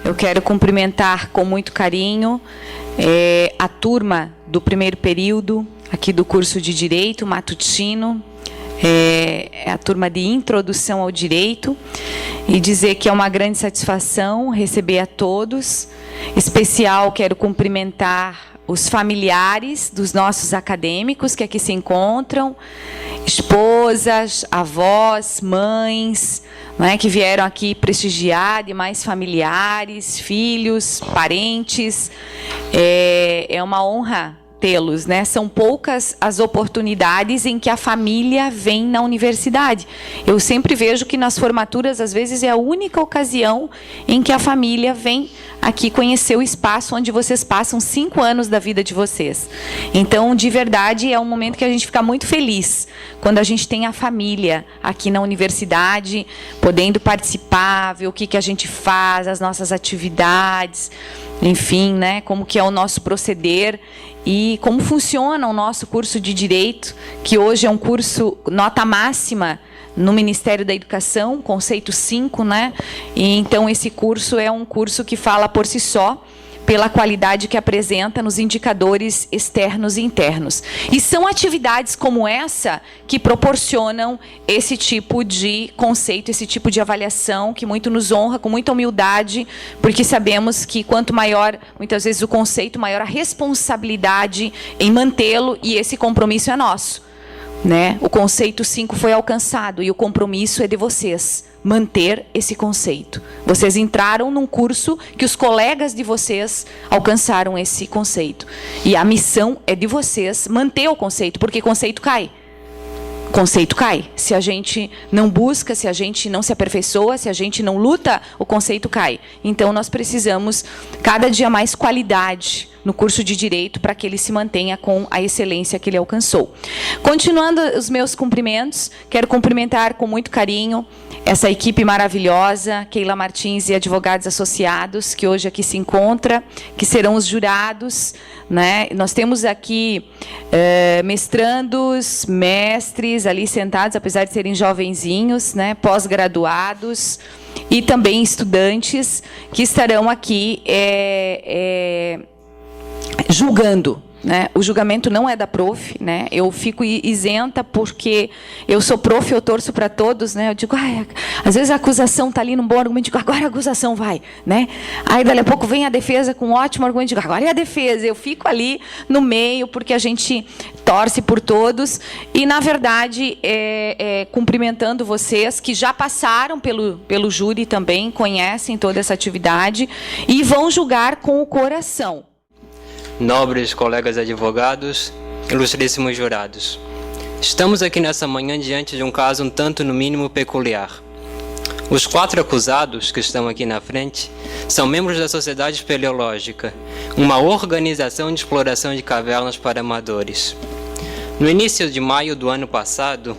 Eu quero cumprimentar com muito carinho a turma do primeiro período aqui do curso de Direito Matutino, a turma de Introdução ao Direito, e dizer que é uma grande satisfação receber a todos. Em especial, quero cumprimentar os familiares dos nossos acadêmicos que aqui se encontram, esposas, avós, mães, né, que vieram aqui prestigiar, demais familiares, filhos, parentes. É uma honra tê-los, né? São poucas as oportunidades em que a família vem na universidade. Eu sempre vejo que nas formaturas, às vezes, é a única ocasião em que a família vem aqui conhecer o espaço onde vocês passam 5 anos da vida de vocês. Então, de verdade, é um momento que a gente fica muito feliz quando a gente tem a família aqui na universidade, podendo participar, ver o que a gente faz, as nossas atividades, enfim, né, como que é o nosso proceder e como funciona o nosso curso de Direito, que hoje é um curso nota máxima no Ministério da Educação, conceito 5, né? E então esse curso é um curso que fala por si só, pela qualidade que apresenta nos indicadores externos e internos. E são atividades como essa que proporcionam esse tipo de conceito, esse tipo de avaliação, que muito nos honra, com muita humildade, porque sabemos que quanto maior, muitas vezes, o conceito, maior a responsabilidade em mantê-lo, e esse compromisso é nosso, né? O conceito 5 foi alcançado e o compromisso é de vocês manter esse conceito. Vocês entraram num curso que os colegas de vocês alcançaram esse conceito. E a missão é de vocês manter o conceito, porque conceito cai. Conceito cai. Se a gente não busca, se a gente não se aperfeiçoa, se a gente não luta, o conceito cai. Então, nós precisamos cada dia mais qualidade no curso de Direito para que ele se mantenha com a excelência que ele alcançou. Continuando os meus cumprimentos, quero cumprimentar com muito carinho essa equipe maravilhosa, Keila Martins e advogados associados, que hoje aqui se encontra, que serão os jurados, né? Nós temos aqui mestrandos, mestres ali sentados, apesar de serem jovenzinhos, né? Pós-graduados e também estudantes que estarão aqui julgando, né? O julgamento não é da prof, né? Eu fico isenta porque eu sou prof, eu torço para todos, né? Eu digo, às vezes a acusação está ali num bom argumento, digo, agora a acusação vai, né? Aí dali a pouco vem a defesa com um ótimo argumento, digo, agora é a defesa. Eu fico ali no meio porque a gente torce por todos e, na verdade, cumprimentando vocês que já passaram pelo júri também, conhecem toda essa atividade e vão julgar com o coração. Nobres colegas advogados, ilustríssimos jurados. Estamos aqui nessa manhã diante de um caso um tanto no mínimo peculiar. Os 4 acusados que estão aqui na frente são membros da Sociedade Espeleológica, uma organização de exploração de cavernas para amadores. No início de maio do ano passado,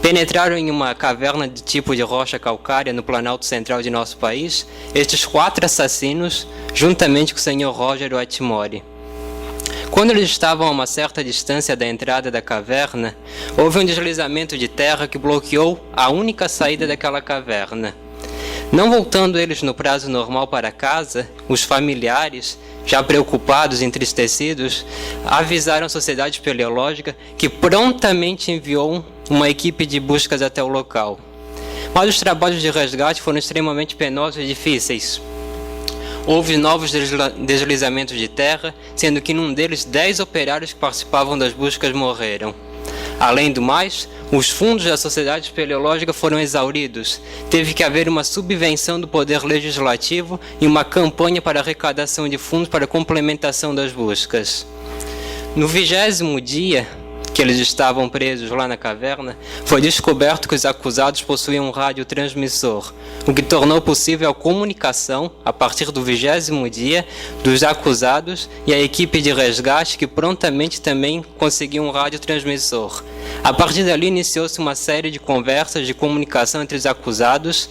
penetraram em uma caverna de tipo de rocha calcária no Planalto Central de nosso país estes 4 assassinos, juntamente com o senhor Roger Watmore. Quando eles estavam a uma certa distância da entrada da caverna, houve um deslizamento de terra que bloqueou a única saída daquela caverna. Não voltando eles no prazo normal para casa, os familiares, já preocupados e entristecidos, avisaram a Sociedade Espeleológica, que prontamente enviou uma equipe de buscas até o local. Mas os trabalhos de resgate foram extremamente penosos e difíceis. Houve novos deslizamentos de terra, sendo que num deles 10 operários que participavam das buscas morreram. Além do mais, os fundos da Sociedade Espeleológica foram exauridos. Teve que haver uma subvenção do Poder Legislativo e uma campanha para arrecadação de fundos para complementação das buscas. No 20º dia que eles estavam presos lá na caverna, foi descoberto que os acusados possuíam um radiotransmissor, o que tornou possível a comunicação, a partir do 20º dia, dos acusados e a equipe de resgate, que prontamente também conseguiu um radiotransmissor. A partir dali iniciou-se uma série de conversas de comunicação entre os acusados,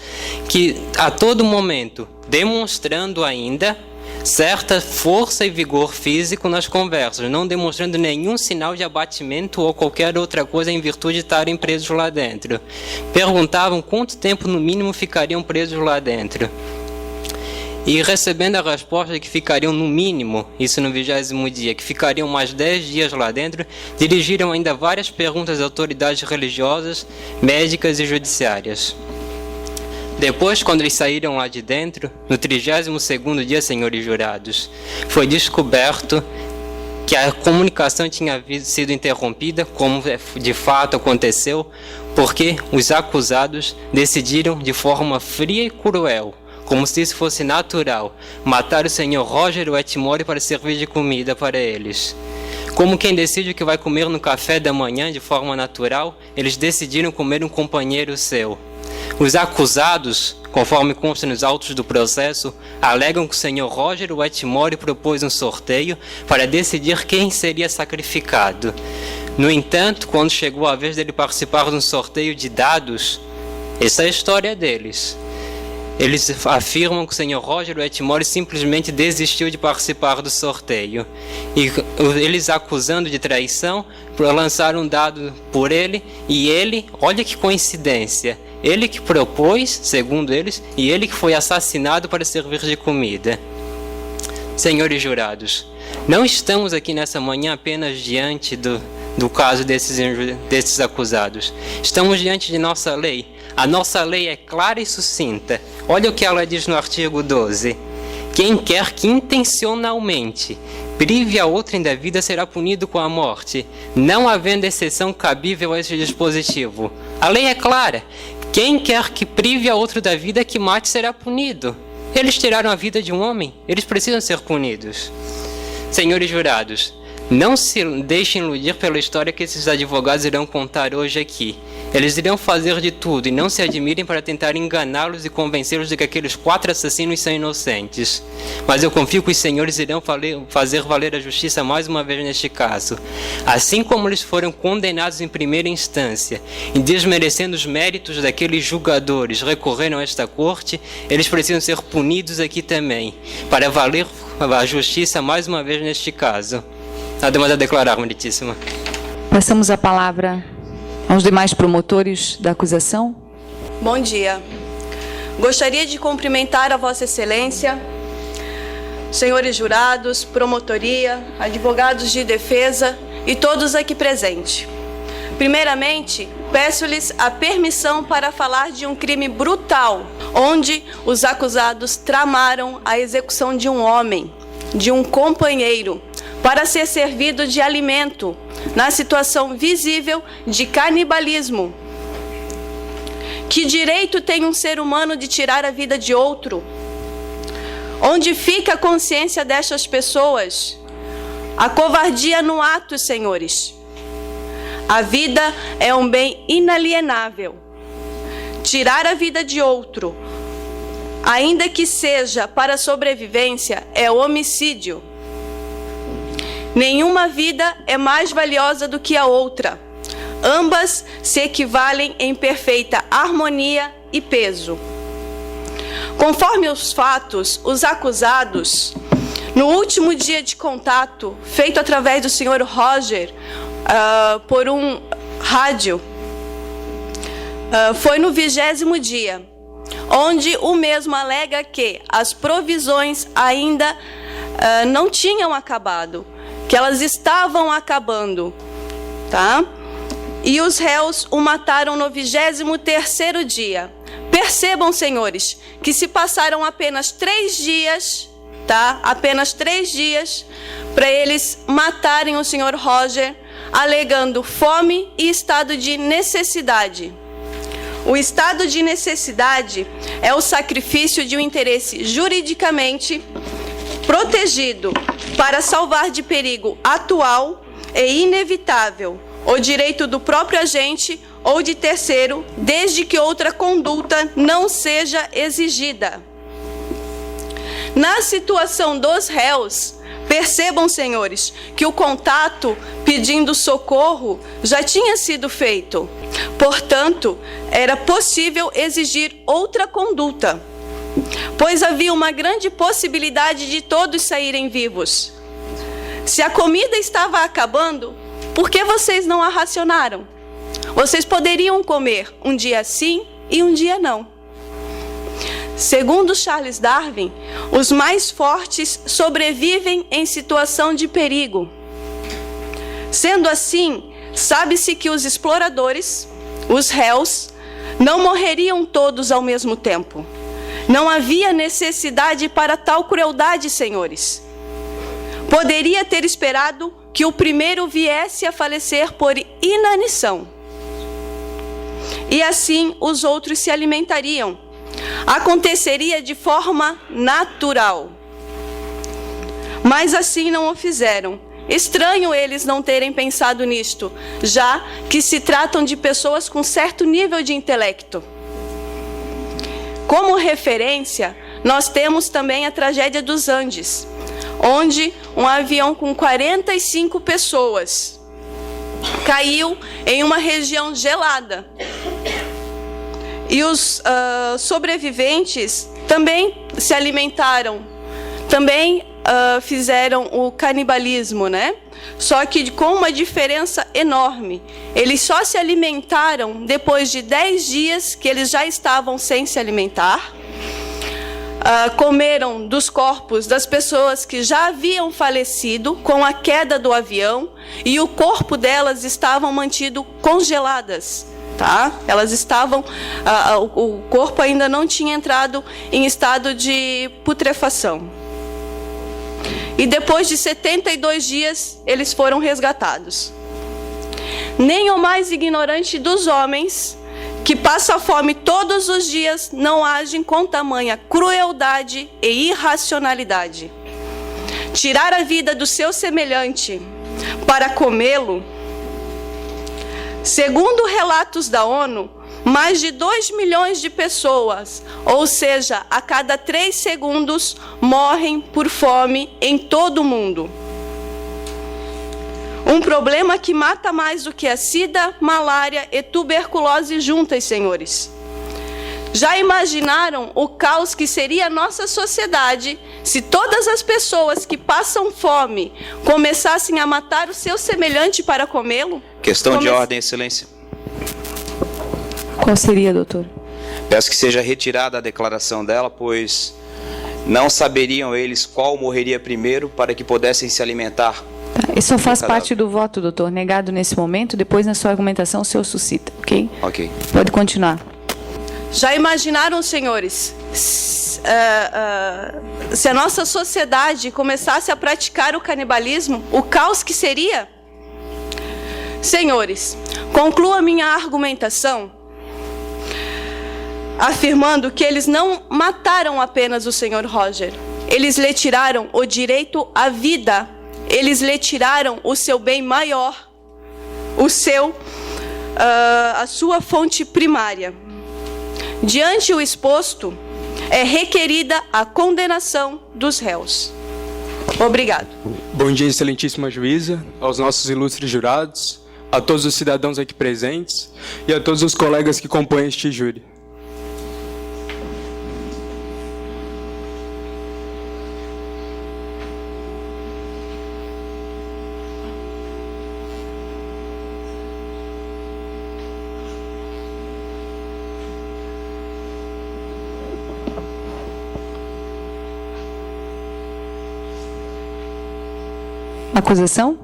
que a todo momento, demonstrando ainda certa força e vigor físico nas conversas, não demonstrando nenhum sinal de abatimento ou qualquer outra coisa em virtude de estarem presos lá dentro. Perguntavam quanto tempo no mínimo ficariam presos lá dentro. E recebendo a resposta de que ficariam no mínimo, isso no 20º dia, que ficariam mais 10 dias lá dentro, dirigiram ainda várias perguntas às autoridades religiosas, médicas e judiciárias. Depois, quando eles saíram lá de dentro, no 32º dia, senhores jurados, foi descoberto que a comunicação tinha sido interrompida, como de fato aconteceu, porque os acusados decidiram de forma fria e cruel, como se isso fosse natural, matar o senhor Roger Wetmore para servir de comida para eles. Como quem decide o que vai comer no café da manhã de forma natural, eles decidiram comer um companheiro seu. Os acusados, conforme consta nos autos do processo, alegam que o senhor Roger Wetmore propôs um sorteio para decidir quem seria sacrificado. No entanto, quando chegou a vez dele participar de um sorteio de dados, essa é a história deles. Eles afirmam que o senhor Roger Wetmore simplesmente desistiu de participar do sorteio. E eles, acusando de traição, lançaram um dado por ele, e ele, olha que coincidência, ele que propôs, segundo eles, e ele que foi assassinado para servir de comida. Senhores jurados, não estamos aqui nessa manhã apenas diante do caso desses acusados. Estamos diante de nossa lei. A nossa lei é clara e sucinta. Olha o que ela diz no artigo 12. Quem quer que intencionalmente prive a outrem da vida será punido com a morte, não havendo exceção cabível a esse dispositivo. A lei é clara. Quem quer que prive a outro da vida que mate será punido. Eles tiraram a vida de um homem, eles precisam ser punidos. Senhores jurados, não se deixem iludir pela história que esses advogados irão contar hoje aqui. Eles irão fazer de tudo e não se admirem para tentar enganá-los e convencê-los de que aqueles 4 assassinos são inocentes. Mas eu confio que os senhores irão fazer valer a justiça mais uma vez neste caso. Assim como eles foram condenados em primeira instância e desmerecendo os méritos daqueles julgadores recorreram a esta corte, eles precisam ser punidos aqui também, para valer a justiça mais uma vez neste caso. Nada mais a declarar, meritíssima. Passamos a palavra aos demais promotores da acusação. Bom dia. Gostaria de cumprimentar a Vossa Excelência, senhores jurados, promotoria, advogados de defesa e todos aqui presentes. Primeiramente, peço-lhes a permissão para falar de um crime brutal, onde os acusados tramaram a execução de um homem, de um companheiro, para ser servido de alimento, na situação visível de canibalismo. Que direito tem um ser humano de tirar a vida de outro? Onde fica a consciência destas pessoas? A covardia no ato, senhores. A vida é um bem inalienável. Tirar a vida de outro, ainda que seja para sobrevivência, é homicídio. Nenhuma vida é mais valiosa do que a outra. Ambas se equivalem em perfeita harmonia e peso. Conforme os fatos, os acusados, no último dia de contato, feito através do senhor Roger, por um rádio, foi no 20º dia, onde o mesmo alega que as provisões ainda não tinham acabado, que elas estavam acabando, tá? E os réus o mataram no 23º dia. Percebam, senhores, que se passaram apenas 3 dias, tá? Apenas 3 dias para eles matarem o senhor Roger, alegando fome e estado de necessidade. O estado de necessidade é o sacrifício de um interesse juridicamente protegido para salvar de perigo atual e inevitável o direito do próprio agente ou de terceiro, desde que outra conduta não seja exigida. Na situação dos réus, percebam, senhores, que o contato pedindo socorro já tinha sido feito. Portanto, era possível exigir outra conduta, pois havia uma grande possibilidade de todos saírem vivos. Se a comida estava acabando, por que vocês não a racionaram? Vocês poderiam comer um dia sim e um dia não. Segundo Charles Darwin, os mais fortes sobrevivem em situação de perigo. Sendo assim, sabe-se que os exploradores, os réus, não morreriam todos ao mesmo tempo. Não havia necessidade para tal crueldade, senhores. Poderia ter esperado que o primeiro viesse a falecer por inanição. E assim os outros se alimentariam. Aconteceria de forma natural. Mas assim não o fizeram. Estranho eles não terem pensado nisto, já que se tratam de pessoas com certo nível de intelecto. Como referência, nós temos também a tragédia dos Andes, onde um avião com 45 pessoas caiu em uma região gelada. E os sobreviventes também se alimentaram, também fizeram o canibalismo, né? Só que com uma diferença enorme. Eles só se alimentaram depois de 10 dias que eles já estavam sem se alimentar. Comeram dos corpos das pessoas que já haviam falecido com a queda do avião e o corpo delas estavam mantido congeladas. Tá? Elas estavam, o corpo ainda não tinha entrado em estado de putrefação. E depois de 72 dias, eles foram resgatados. Nem o mais ignorante dos homens, que passa fome todos os dias, não agem com tamanha crueldade e irracionalidade. Tirar a vida do seu semelhante para comê-lo. Segundo relatos da ONU, mais de 2 milhões de pessoas, ou seja, a cada 3 segundos, morrem por fome em todo o mundo. Um problema que mata mais do que a sida, malária e tuberculose juntas, senhores. Já imaginaram o caos que seria a nossa sociedade se todas as pessoas que passam fome começassem a matar o seu semelhante para comê-lo? Questão de ordem, excelência. Qual seria, doutor? Peço que seja retirada a declaração dela, pois não saberiam eles qual morreria primeiro para que pudessem se alimentar. Tá, isso só faz parte do voto, doutor. Negado nesse momento, depois na sua argumentação o senhor suscita, ok? Ok. Pode continuar. Já imaginaram, senhores, se a nossa sociedade começasse a praticar o canibalismo, o caos que seria? Senhores, concluo a minha argumentação afirmando que eles não mataram apenas o senhor Roger. Eles lhe tiraram o direito à vida. Eles lhe tiraram o seu bem maior, a sua fonte primária. Diante o exposto, é requerida a condenação dos réus. Obrigado. Bom dia, excelentíssima juíza, aos nossos ilustres jurados, a todos os cidadãos aqui presentes e a todos os colegas que compõem este júri. Acusação?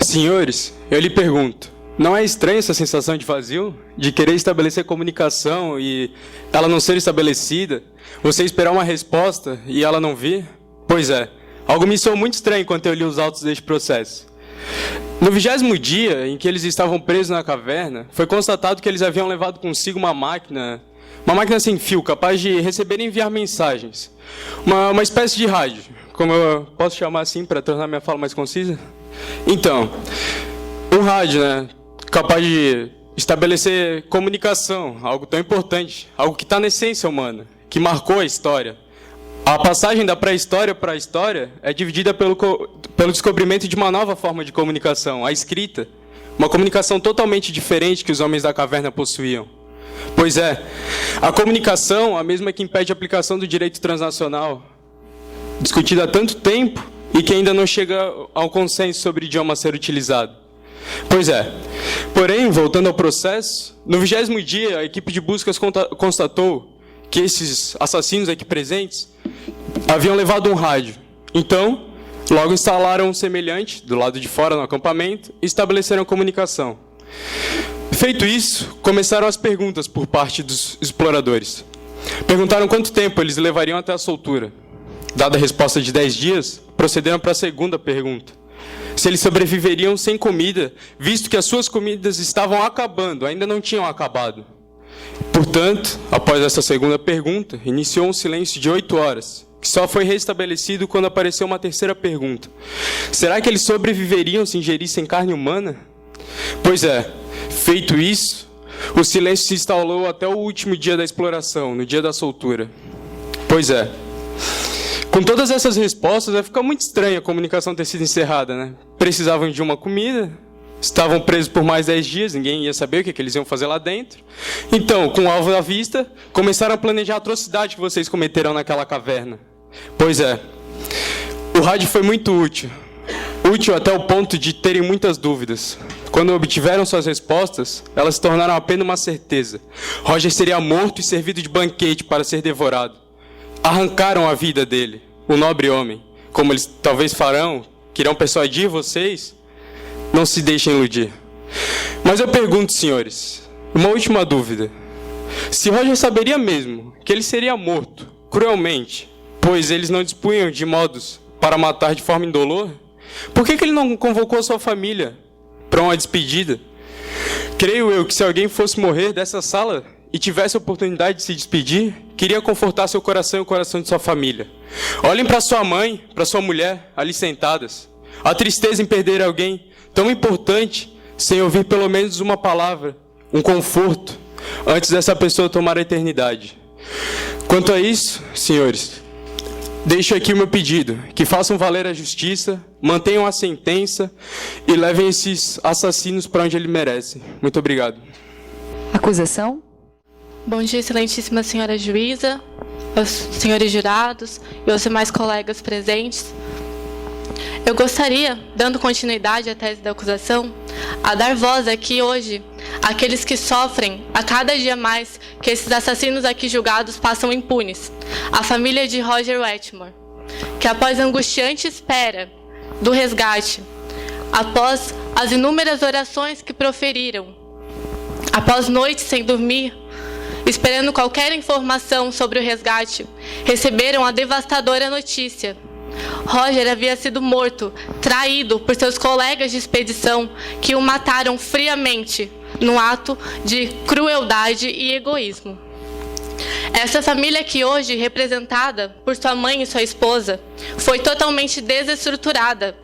Senhores, eu lhe pergunto, não é estranha essa sensação de vazio? De querer estabelecer comunicação e ela não ser estabelecida? Você esperar uma resposta e ela não vir? Pois é. Algo me soou muito estranho enquanto eu li os autos deste processo. No 20º dia em que eles estavam presos na caverna, foi constatado que eles haviam levado consigo uma máquina sem fio, capaz de receber e enviar mensagens. Uma espécie de rádio, como eu posso chamar assim para tornar minha fala mais concisa? Então, um rádio, capaz de estabelecer comunicação, algo tão importante, algo que está na essência humana, que marcou a história. A passagem da pré-história para a história é dividida pelo descobrimento de uma nova forma de comunicação, a escrita. Uma comunicação totalmente diferente que os homens da caverna possuíam. Pois é, a comunicação, a mesma que impede a aplicação do direito transnacional, discutida há tanto tempo e que ainda não chega ao consenso sobre o idioma a ser utilizado. Pois é, porém, voltando ao processo, no 20º dia, a equipe de buscas constatou que esses assassinos aqui presentes haviam levado um rádio. Então, logo instalaram um semelhante do lado de fora no acampamento e estabeleceram a comunicação. Feito isso, começaram as perguntas por parte dos exploradores. Perguntaram quanto tempo eles levariam até a soltura. Dada a resposta de 10 dias, procederam para a segunda pergunta. Se eles sobreviveriam sem comida, visto que as suas comidas estavam acabando, ainda não tinham acabado. Portanto, após essa segunda pergunta, iniciou um silêncio de 8 horas, que só foi restabelecido quando apareceu uma terceira pergunta. Será que eles sobreviveriam se ingerissem carne humana? Pois é, feito isso, o silêncio se instalou até o último dia da exploração, no dia da soltura. Pois é. Com todas essas respostas, vai ficar muito estranha a comunicação ter sido encerrada, né? Precisavam de uma comida, estavam presos por mais 10 dias, ninguém ia saber o que eles iam fazer lá dentro. Então, com o alvo à vista, começaram a planejar a atrocidade que vocês cometeram naquela caverna. Pois é, o rádio foi muito útil. Útil até o ponto de terem muitas dúvidas. Quando obtiveram suas respostas, elas se tornaram apenas uma certeza. Roger seria morto e servido de banquete para ser devorado. Arrancaram a vida dele, o nobre homem. Como eles talvez farão, que irão persuadir vocês, não se deixem iludir. Mas eu pergunto, senhores, uma última dúvida. Se Roger saberia mesmo que ele seria morto, cruelmente, pois eles não dispunham de modos para matar de forma indolor, por que ele não convocou a sua família para uma despedida? Creio eu que se alguém fosse morrer dessa sala e tivesse a oportunidade de se despedir, queria confortar seu coração e o coração de sua família. Olhem para sua mãe, para sua mulher, ali sentadas. A tristeza em perder alguém tão importante, sem ouvir pelo menos uma palavra, um conforto, antes dessa pessoa tomar a eternidade. Quanto a isso, senhores, deixo aqui o meu pedido, que façam valer a justiça, mantenham a sentença e levem esses assassinos para onde eles merecem. Muito obrigado. Acusação? Bom dia, excelentíssima senhora juíza, aos senhores jurados e aos demais colegas presentes. Eu gostaria, dando continuidade à tese da acusação, a dar voz aqui hoje àqueles que sofrem a cada dia mais que esses assassinos aqui julgados passam impunes. A família de Roger Wetmore, que após a angustiante espera do resgate, após as inúmeras orações que proferiram, após noites sem dormir, esperando qualquer informação sobre o resgate, receberam a devastadora notícia. Roger havia sido morto, traído por seus colegas de expedição que o mataram friamente, num ato de crueldade e egoísmo. Essa família que hoje, representada por sua mãe e sua esposa, foi totalmente desestruturada.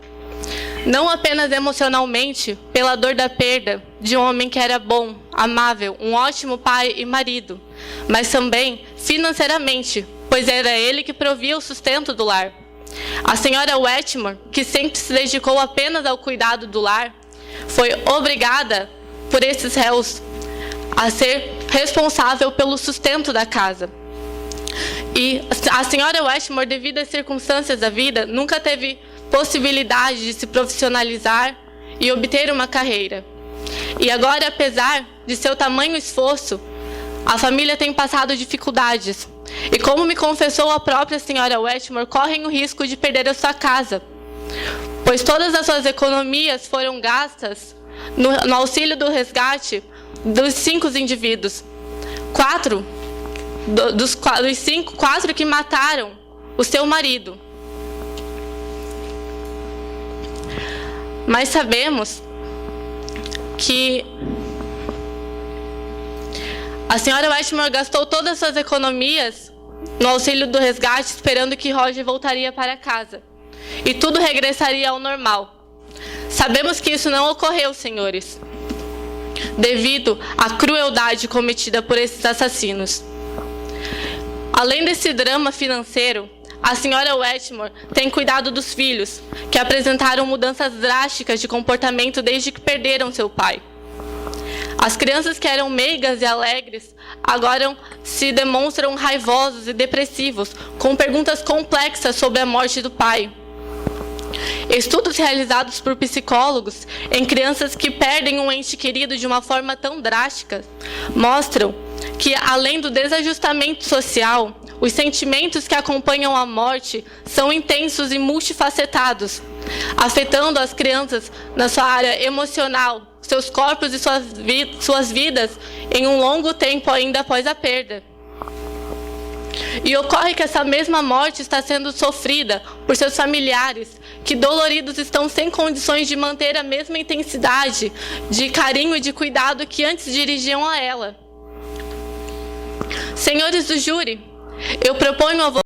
Não apenas emocionalmente, pela dor da perda de um homem que era bom, amável, um ótimo pai e marido, mas também financeiramente, pois era ele que provia o sustento do lar. A senhora Wetmore, que sempre se dedicou apenas ao cuidado do lar, foi obrigada por esses réus a ser responsável pelo sustento da casa. E a senhora Wetmore, devido às circunstâncias da vida, nunca teve possibilidade de se profissionalizar e obter uma carreira. E agora, apesar de seu tamanho esforço, a família tem passado dificuldades. E como me confessou a própria senhora Wetmore, correm o risco de perder a sua casa, pois todas as suas economias foram gastas no auxílio do resgate dos 5 indivíduos. 4 dos 5, 4 que mataram o seu marido. Mas sabemos que a senhora Wetmore gastou todas as suas economias no auxílio do resgate, esperando que Roger voltaria para casa e tudo regressaria ao normal. Sabemos que isso não ocorreu, senhores, devido à crueldade cometida por esses assassinos. Além desse drama financeiro, a senhora Wetmore tem cuidado dos filhos, que apresentaram mudanças drásticas de comportamento desde que perderam seu pai. As crianças que eram meigas e alegres agora se demonstram raivosos e depressivos, com perguntas complexas sobre a morte do pai. Estudos realizados por psicólogos em crianças que perdem um ente querido de uma forma tão drástica mostram que, além do desajustamento social, os sentimentos que acompanham a morte são intensos e multifacetados, afetando as crianças na sua área emocional, seus corpos e suas vidas em um longo tempo ainda após a perda. E ocorre que essa mesma morte está sendo sofrida por seus familiares, que doloridos estão sem condições de manter a mesma intensidade de carinho e de cuidado que antes dirigiam a ela. Senhores do júri, eu proponho a